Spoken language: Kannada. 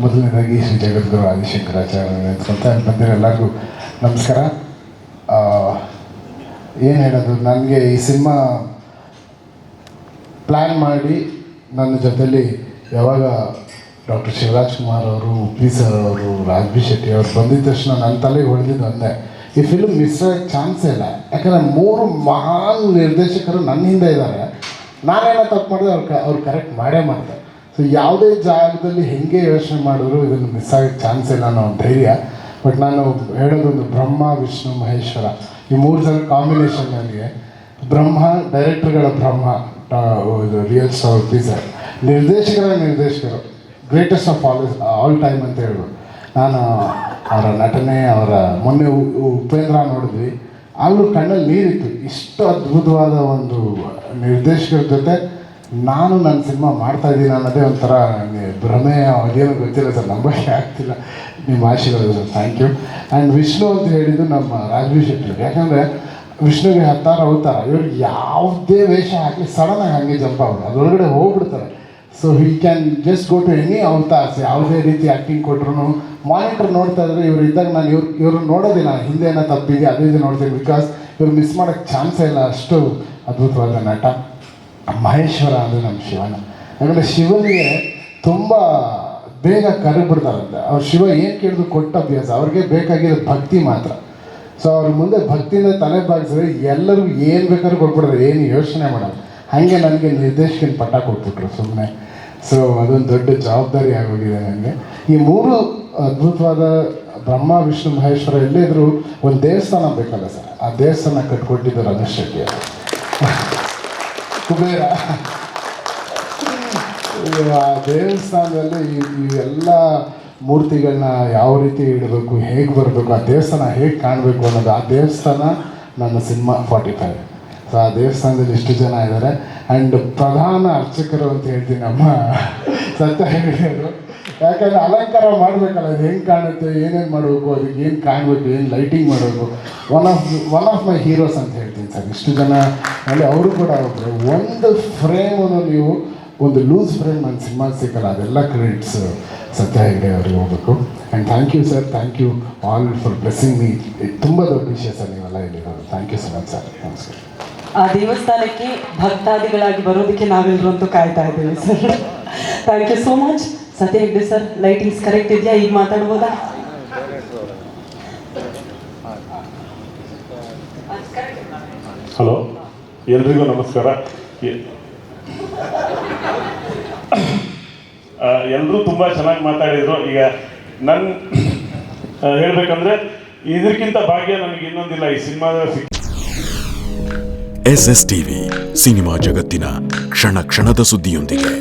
ಮೊದಲನೇದಾಗಿ ಶ್ರೀ ಜಗದ್ಗುರು ಆದಿಶಂಕರಾಚಾರ್ಯ ನೆನೆಸ್ಕೊಂತ ಬಂದಿರೋ ಎಲ್ಲರಿಗೂ ನಮಸ್ಕಾರ. ಏನು ಹೇಳೋದು, ನನಗೆ ಈ ಸಿನಿಮಾ ಪ್ಲ್ಯಾನ್ ಮಾಡಿ ನನ್ನ ಜೊತೆಲಿ ಯಾವಾಗ ಡಾಕ್ಟರ್ ಶಿವರಾಜ್ ಕುಮಾರ್ ಅವರು, ಉಪ್ಪಿ ಸರ್ ಅವರು, ರಾಜ್ಬಿ ಶೆಟ್ಟಿ ಅವರು ಬಂದಿದ್ದ ತಕ್ಷಣ ನನ್ನ ತಲೆಗೆ ಹೊಡೆದಿದ್ದು ಒಂದೇ, ಈ ಫಿಲ್ಮ್ ಮಿಸ್ ಆಗೋಕ್ಕೆ ಚಾನ್ಸೇ ಇಲ್ಲ. ಯಾಕಂದರೆ 3 ಮಹಾನ್ ನಿರ್ದೇಶಕರು ನನ್ನ ಹಿಂದೆ ಇದ್ದಾರೆ. ನಾನೇನೋ ತಪ್ಪು ಮಾಡಿದ್ರೆ ಅವ್ರು ಕರೆಕ್ಟ್ ಮಾಡೇ ಮಾಡ್ತಾರೆ. ಸೊ ಯಾವುದೇ ಜಾಗದಲ್ಲಿ ಹೇಗೆ ಯೋಚನೆ ಮಾಡಿದ್ರು ಇದನ್ನು ಮಿಸ್ ಆಗೋಕ್ಕೆ ಚಾನ್ಸ್ ಇಲ್ಲ ಅನ್ನೋ ಧೈರ್ಯ. ಬಟ್ ನಾನು ಹೇಳೋದೊಂದು ಬ್ರಹ್ಮ, ವಿಷ್ಣು, ಮಹೇಶ್ವರ ಈ 3 ಜನ ಕಾಂಬಿನೇಷನ್. ನನಗೆ ಬ್ರಹ್ಮ, ಡೈರೆಕ್ಟರ್ಗಳ ಬ್ರಹ್ಮ ಇದು ರಿಯಲ್ ಸ್ಟಾರ್ ಸರ್, ನಿರ್ದೇಶಕರು ಗ್ರೇಟೆಸ್ಟ್ ಆಫ್ ಆಲ್ ಟೈಮ್ ಅಂತ ಹೇಳ್ಬೋದು. ನಾನು ಅವರ ನಟನೆ, ಅವರ ಮೊನ್ನೆ ಉಪೇಂದ್ರ ನೋಡಿದ್ವಿ, ಅಲ್ಲೂ ಕಣ್ಣಲ್ಲಿ ನೀರಿತ್ತು. ಇಷ್ಟು ಅದ್ಭುತವಾದ ಒಂದು ನಿರ್ದೇಶಕರ ಜೊತೆ ನಾನು ನನ್ನ ಸಿನಿಮಾ ಮಾಡ್ತಾಯಿದ್ದೀನಿ ಅನ್ನೋದೇ ಒಂಥರ ಭ್ರಮೆ, ಅದೇನೋ ಗೊತ್ತಿಲ್ಲ ಸರ್, ನಂಬಕ್ಕೆ ಆಗ್ತಿಲ್ಲ. ನಿಮ್ಮ ಆಶೀರ್ವಾದ sir, thank you. And Vishnu ಅಂತ ಹೇಳಿದ್ದು ನಮ್ಮ ರಾಜ್ಬಿ ಶೆಟ್ಟಿ. ಯಾಕಂದರೆ ವಿಷ್ಣುಗೆ 10 ಅವತಾರ, ಇವ್ರಿಗೆ ಯಾವುದೇ ವೇಷ ಹಾಕಿ ಸಡನ್ನಾಗಿ ಹಾಗೆ ಜಂಪ್ ಆಗೋದು, ಅದರೊಳಗಡೆ ಹೋಗ್ಬಿಡ್ತಾರೆ. So he can just go to any avatars. ಯಾವುದೇ ರೀತಿ ಆ್ಯಕ್ಟಿಂಗ್ ಕೊಟ್ಟರು ಮಾನಿಟರ್ ನೋಡ್ತಾ ಇದ್ರೆ ಇವ್ರು ಇದ್ದಾಗ ನಾನು ಇವ್ರು ನೋಡೋದಿಲ್ಲ, ಹಿಂದೆ ಏನೋ ತಪ್ಪಿದೆ ಅದೇ ಇದು ನೋಡ್ತೀನಿ. ಬಿಕಾಸ್ ಇವ್ರು ಮಿಸ್ ಮಾಡೋಕ್ಕೆ ಚಾನ್ಸೇ ಇಲ್ಲ, ಅಷ್ಟು ಅದ್ಭುತವಾದ ನಟ. ಮಹೇಶ್ವರ ಅಂದರೆ ನಮ್ಮ ಶಿವನ. ಯಾಕಂದರೆ ಶಿವನಿಗೆ ತುಂಬ ಬೇಗ ಕರಗ್ಬಿಡ್ತಾರಂತೆ. ಅವ್ರು ಶಿವ ಏನು ಕೇಳಿದ್ರು ಕೊಟ್ಟ ಅಭ್ಯಾಸ, ಅವ್ರಿಗೆ ಬೇಕಾಗಿರೋ ಭಕ್ತಿ ಮಾತ್ರ. ಸೊ ಅವ್ರ ಮುಂದೆ ಭಕ್ತಿಯಿಂದ ತಲೆ ಬಾಗಿಸಿದ್ರೆ ಎಲ್ಲರಿಗೂ ಏನು ಬೇಕಾದ್ರೂ ಕೊಟ್ಬಿಡ್ತಾರೆ, ಏನು ಯೋಚನೆ ಮಾಡೋದು. ಹಾಗೆ ನನಗೆ ನಿರ್ದೇಶಕನ ಪಟ್ಟ ಕೊಟ್ಬಿಟ್ರು ಸುಮ್ಮನೆ. ಸೊ ಅದೊಂದು ದೊಡ್ಡ ಜವಾಬ್ದಾರಿ ಆಗೋಗಿದೆ ನನಗೆ. ಈ 3 ಅದ್ಭುತವಾದ ಬ್ರಹ್ಮ, ವಿಷ್ಣು, ಮಹೇಶ್ವರ ಎಲ್ಲಿದ್ರು ಒಂದು ದೇವಸ್ಥಾನ ಬೇಕಲ್ಲ ಸರ್, ಆ ದೇವಸ್ಥಾನ ಕಟ್ಕೊಟ್ಟಿದ್ದು ರಮೇಶ್ ಶೆಟ್ಟಿ ಅವರು, ಕುಬೇರ. ಆ ದೇವಸ್ಥಾನದಲ್ಲಿ ಈ ಎಲ್ಲ ಮೂರ್ತಿಗಳನ್ನ ಯಾವ ರೀತಿ ಇಡಬೇಕು, ಹೇಗೆ ಬರಬೇಕು, ಆ ದೇವಸ್ಥಾನ ಹೇಗೆ ಕಾಣಬೇಕು ಅನ್ನೋದು, ಆ ದೇವಸ್ಥಾನ ನನ್ನ ಸಿನಿಮಾ 45. ಸೊ ಆ ದೇವಸ್ಥಾನದಲ್ಲಿ ಇಷ್ಟು ಜನ ಇದ್ದಾರೆ. ಆ್ಯಂಡ್ ಪ್ರಧಾನ ಅರ್ಚಕರು ಅಂತ ಹೇಳ್ತೀನಿ ನಮ್ಮ ಸತ್ಯ ಹೇಳಿದರು. ಯಾಕಂದರೆ ಅಲಂಕಾರ ಮಾಡಬೇಕಲ್ಲ, ಅದು ಹೆಂಗೆ ಕಾಣುತ್ತೆ, ಏನೇನು ಮಾಡಬೇಕು, ಅದಕ್ಕೆ ಏನು ಕಾಣಬೇಕು, ಏನು ಲೈಟಿಂಗ್ ಮಾಡಬೇಕು. ಒನ್ ಆಫ್ ಮೈ ಹೀರೋಸ್ ಅಂತ ಹೇಳ್ತೀನಿ ಸರ್. ಇಷ್ಟು ಜನ ಅಲ್ಲಿ ಅವರು ಕೂಡ ಒಬ್ಬರು. ಒಂದು ಫ್ರೇಮನ್ನು ನೀವು ಒಂದು ಲೂಸ್ ಫ್ರೇಮ್ ನನ್ನ ಸಿನಿಮಾಗೆ ಸಿಕ್ಕಲ್ಲ, ಅದೆಲ್ಲ ಕ್ರೆಡಿಟ್ಸ್ ಸತ್ಯ ಹೆಗ್ಡೆ ಅವ್ರಿಗೆ ಹೋಗಬೇಕು. And thank you sir, thank you all for blessing me. ತುಂಬ ದೊಡ್ಡ ವಿಷಯ ಸರ್ ನೀವೆಲ್ಲ ಇಲ್ಲಿರೋದು. Thank you so much sir, ನಮಸ್ಕಾರ. ಆ ದೇವಸ್ಥಾನಕ್ಕೆ ಭಕ್ತಾದಿಗಳಾಗಿ ಬರೋದಕ್ಕೆ ನಾವೆಲ್ಲರೂ ಅಂತೂ ಕಾಯ್ತಾ ಇದ್ದೀವಿ sir. Thank you so much. Satya Hegde sir, lightings correct ಇದೆಯಾ? ಈಗ ಮಾತಾಡ್ಬೋದಾ? ಹಲೋ, ಎಲ್ರಿಗೂ ನಮಸ್ಕಾರ. ಎಲ್ಲರೂ ತುಂಬ ಚೆನ್ನಾಗಿ ಮಾತಾಡಿದರು. ಈಗ ನನ್ನ ಹೇಳಬೇಕಂದ್ರೆ ಇದಕ್ಕಿಂತ ಭಾಗ್ಯ ನನಗೆ ಇನ್ನೊಂದಿಲ್ಲ ಈ ಸಿನಿಮಾದ. SS TV ಸಿನಿಮಾ ಜಗತ್ತಿನ ಕ್ಷಣ ಕ್ಷಣದ ಸುದ್ದಿಯೊಂದಿಗೆ.